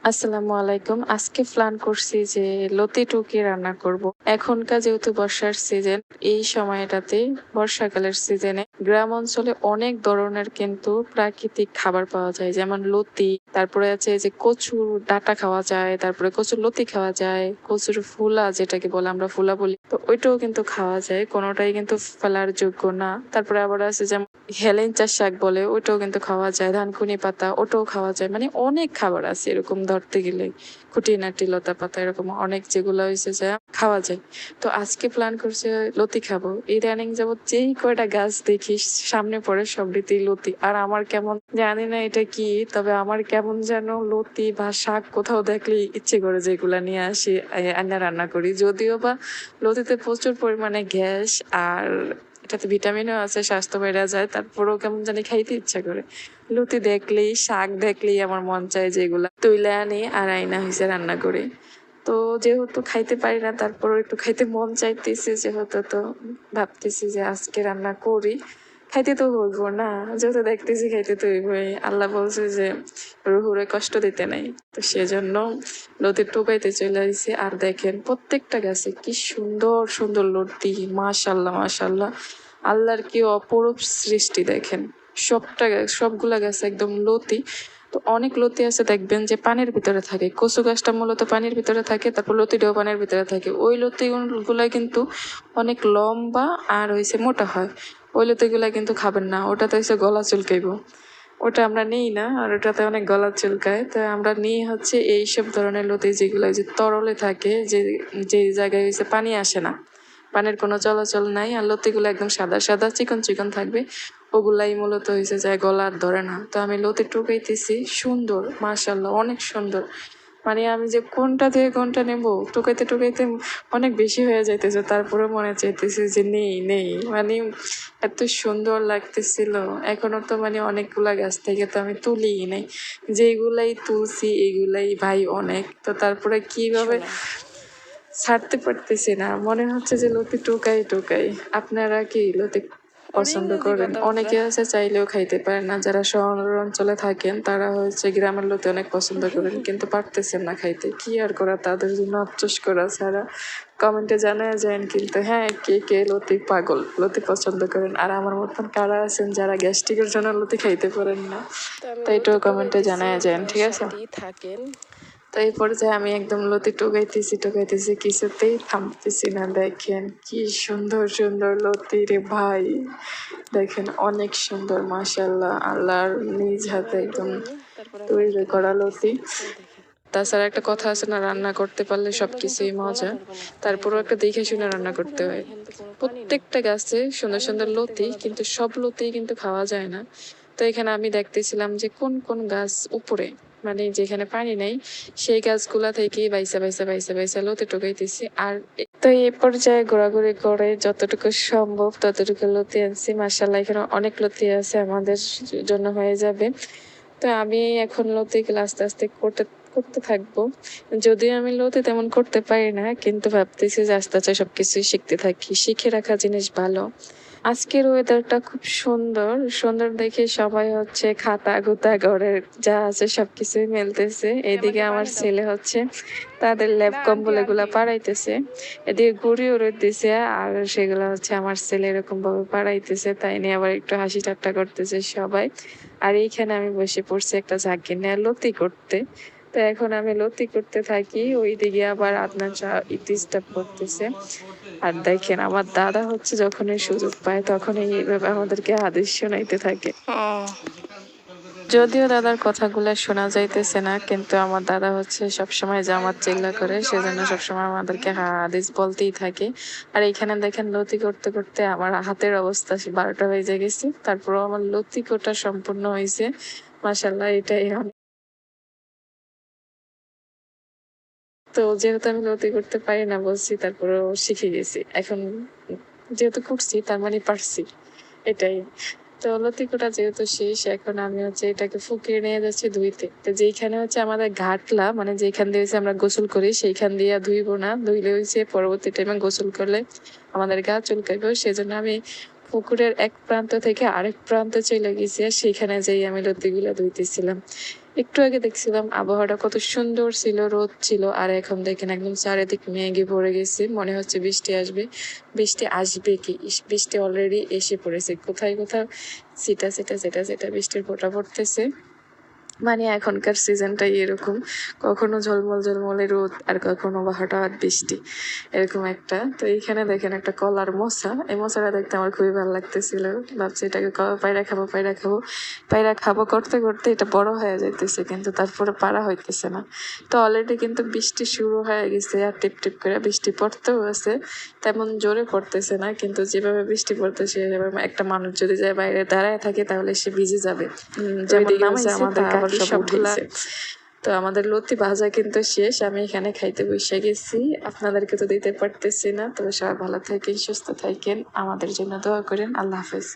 আসসালামু আলাইকুম। আজকে প্ল্যান করছি যে লতি টুকি রান্না করব। এখনকার যেহেতু বর্ষার সিজন, এই সময়টাতে বর্ষাকালের সিজনে গ্রাম অঞ্চলে অনেক ধরনের কিন্তু প্রাকৃতিক খাবার পাওয়া যায়। যেমন লতি, তারপরে আছে যে কচুর ডাঁটা খাওয়া যায়, তারপরে কচুর লতি খাওয়া যায়, কচুর ফুলা যেটাকে বলে আমরা ফুলা বলি। তো ওইটাও কিন্তু খাওয়া যায়। কোনোটাই কিন্তু ফেলার যোগ্য না। তারপরে আবার আছে যেমন হেলেঞ্চা শাক বলে, ওটাও কিন্তু খাওয়া যায়। ধানকুনি পাতা, ওটাও খাওয়া যায়। মানে অনেক খাবার আছে এরকম ধরতে গেলে। খুঁটিনাটি লতা পাতা এরকম অনেক যেগুলো হয়েছে যে খাওয়া যায়। তো আজকে প্ল্যান করছে লতি খাবো। ইদানিং যাবত যেই কয়টা গাছ দেখি সামনে পড়ে সবটিতেই লতি। আর আমার কেমন জানি না এটা কি, তবে আমার কেমন যেন লতি বা শাক কোথাও দেখলে ইচ্ছে করে যেগুলা নিয়ে আসি আন্না রান্না করি। যদিও বা লতিতে প্রচুর পরিমাণে গ্যাস, আর এটাতে ভিটামিনও আছে, স্বাস্থ্য বেড়ে যায়। তারপরেও কেমন জানি খাইতে ইচ্ছা করে। লতি দেখলেই, শাক দেখলেই আমার মন চায় যেগুলা তুইলে আনি আর আইনা হয়েছে রান্না করি। তো যেহেতু খাইতে পারি না, তারপরও একটু খাইতে মন চাইতেছে যেহেতু, তো ভাবতেছি যে আজকে রান্না করি। খাইতে তো হইব না, যেহেতু দেখতেছি খাইতে তো হইবই। আল্লাহ বলছে যে রুহুরে কষ্ট দিতে নাই, তো সেজন্য লতির টোকাইতে চলে আসছে। আর দেখেন প্রত্যেকটা গাছে কি সুন্দর সুন্দর লতি, মাশাল্লাহ মাশাল্লাহ। আল্লাহর কি অপরূপ সৃষ্টি দেখেন। সবগুলা গাছে একদম লতি। তো অনেক লতি আছে দেখবেন যে পানির ভিতরে থাকে। কচু গাছটা মূলত পানির ভিতরে থাকে, তারপর লতিটাও পানির ভিতরে থাকে। ওই লতিগুলা কিন্তু অনেক লম্বা আর হয়েছে মোটা হয়। ওই লতিগুলা কিন্তু খাবেন না, ওটাতে হচ্ছে গলা চুলকাইব। ওটা আমরা নিই না, আর ওটাতে অনেক গলা চুলকায়। তো আমরা নিই হচ্ছে এইসব ধরনের লতি যেগুলো যে তরলে থাকে, যে যে জায়গায় হয়েছে পানি আসে না, পানির কোনো চলাচল নাই। আর লতিগুলো একদম সাদা সাদা চিকন চিকন থাকবে, ওগুলাই মূলত হয়েছে যায় গলার ধরে না। তো আমি লতি টুকাইতেছি, সুন্দর মাশাল্লাহ, অনেক সুন্দর। মানে আমি যে কোনটা থেকে কোনটা নেব, টুকাইতে টুকাইতে অনেক বেশি হয়ে যাইতেছে, তারপরে মনে চাইতেছে যে নেই নেই। মানে এত সুন্দর লাগতেছিল। এখনো তো মানে অনেকগুলা গাছ থেকে তো আমি তুলিই নাই, যেগুলাই তুলছি এগুলাই ভাই অনেক। তো তারপরে কিভাবে ছাড়তে পারতেছি না, মনে হচ্ছে যে লতি টোকাই টোকাই। আপনারা কি লতি পছন্দ করেন? অনেকে আছে চাইলেও খাইতে পারে না। যারা শহর অঞ্চলে থাকেন তারা হচ্ছে গ্রামের লতি অনেক পছন্দ করেন, কিন্তু পারতেছেন না খাইতে। কি আর করা, তাদের জন্য আফসোস করা ছাড়া। কমেন্টে জানায় যান কিন্তু, হ্যাঁ, কে কে লতি পাগল, লতি পছন্দ করেন, আর আমার মতন কারা আছেন যারা গ্যাস্ট্রিকের জন্য লতি খাইতে পারেন না। তো এটাও কমেন্টে জানায় যান, ঠিক আছে? তো এই পর্যায়ে আমি একদম লতি টোকাইতেছি টোকাইতেছি, কিছুতেই থামতেছি না। দেখেন কি সুন্দর সুন্দর লতি রে ভাই, দেখেন অনেক সুন্দর মাশাল্লাহ। আল্লাহর নিজ হাতে একদম তৈরি করা লতি। তাছাড়া একটা কথা আছে না, রান্না করতে পারলে সবকিছুই মজা। তারপরও একটা দেখে শুনে রান্না করতে হয়। প্রত্যেকটা গাছে সুন্দর সুন্দর লতি, কিন্তু সব লতি কিন্তু খাওয়া যায় না। তো এখানে আমি দেখতেছিলাম যে কোন কোন গাছ উপরে, মানে যেখানে পানি নেই, সেই গাছগুলা থেকে বাইসা বাইসা বাইসা বাইসা লতি টোকাইতেছি। আর তো এই পর্যায়ে ঘোরাঘুরি করে যতটুকু সম্ভব ততটুকু লতি আনছি। মার্শাল্লাহ এখানে অনেক লতি আছে, আমাদের জন্য হয়ে যাবে। তো আমি এখন লতিগুলো আস্তে আস্তে করতে করতে থাকবো। যদিও আমি লতি তেমন করতে পারি না, কিন্তু ভাবতেছি যে আস্তে আস্তে সবকিছুই শিখতে থাকি, শিখে রাখা জিনিস ভালো। আজকের ওয়েদারটা খুব সুন্দর সুন্দর দেখে সবাই হচ্ছে খাতা গুতা ঘরের যা আছে সবকিছুই মেলতেছে। এদিকে আমার ছেলে হচ্ছে তাদের ল্যাব কম্বল এগুলা পাড়াইতেছে, এদিকে ঘুড়িও দিছে, আর সেগুলো হচ্ছে আমার ছেলে এরকম ভাবে পাড়াইতেছে। তাই নিয়ে আবার একটু হাসি ঠাট্টা করতেছে সবাই। আর এইখানে আমি বসে পড়ছি একটা ঝাঁকি নিয়ে লতি করতে। তো এখন আমি লতি করতে থাকি, ওইদিকে আবার আদনান ডিস্টার্ব করতেছে। আর দেখেন আমার দাদা হচ্ছে যখনই সুযোগ পায় তখনই এইভাবে আমাদেরকে আদেশ শোনাইতে থাকে। যদিও দাদার কথাগুলো শোনা যাইতেছে না, কিন্তু আমার দাদা হচ্ছে সবসময় জামাত চিল্লা করে, সেজন্য সবসময় আমাদেরকে হাদিস বলতেই থাকে। আর এখানে দেখেন লতি করতে করতে আমার হাতের অবস্থা 12টা বেজে গেছে, তারপরও আমার লতি কোটা সম্পূর্ণ হয়েছে। মাশাল্লাহ, এটাই অনেক। তো যেহেতু আমি লতি করতে পারি না বলছি, তারপরেও শিখে গেছি এখন। যেহেতু করছি তার মানে পারছি, এটাই। তো লতি কোটা যেহেতু শেষ, এখন আমি হচ্ছে এটাকে ফুকিয়ে নিয়ে যাচ্ছি ধুইতে। তো যেইখানে হচ্ছে আমাদের ঘাটলা, মানে যেখান দিয়ে হচ্ছে আমরা গোসল করি, সেইখান দিয়ে ধুইবো না, ধুইলে হচ্ছে পরবর্তী টাইমে গোসল করলে আমাদের গা চুলকাইবে। সেজন্য আমি পুকুরের এক প্রান্ত থেকে আরেক প্রান্তে চলে গেছি, আর সেখানে যেই আমি লতিগুলা ধুইতেছিলাম। একটু আগে দেখছিলাম আবহাওয়াটা কত সুন্দর ছিল, রোদ ছিল, আর এখন দেখেন একদম চারিদিক মেঘে ভরে গেছে, মনে হচ্ছে বৃষ্টি আসবে। বৃষ্টি আসবে কি, বৃষ্টি অলরেডি এসে পড়েছে, কোথায় কোথাও ছিটা ছিটা ছিটা ছিটা বৃষ্টির ফোঁটা পড়তেছে। মানে এখনকার সিজনটাই এরকম, কখনো ঝলমল ঝলমলে রোদ আর কখনো বা হঠাৎ বৃষ্টি, এরকম একটা। তো এইখানে দেখেন একটা কলার মোচা, এই মোচাটা দেখতে আমার খুবই ভালো লাগতেছিল, ভাবছি এটাকে পায়রা খাবো পায়রা খাবো পায়রা খাবো করতে করতে এটা বড় হয়ে যাইতেছে, কিন্তু তারপরে পারা হইতেছে না। তো অলরেডি কিন্তু বৃষ্টি শুরু হয়ে গেছে, আর টিপ টিপ করে বৃষ্টি পড়তেও আছে, তেমন জোরে পড়তেছে না, কিন্তু যেভাবে বৃষ্টি পড়তেছে সেভাবে একটা মানুষ যদি যায় বাইরে দাঁড়ায় থাকে তাহলে সে ভিজে যাবে। যেমন নামাইছে আমাদের কাকি সবগুলা। তো আমাদের লতি ভাজা কিন্তু শেষ, আমি এখানে খাইতে বসে গেছি, আপনাদেরকে তো দিতে পারতেছি না। তবে সবাই ভালো থাকেন, সুস্থ থাকেন, আমাদের জন্য দোয়া করেন। আল্লাহ হাফেজ।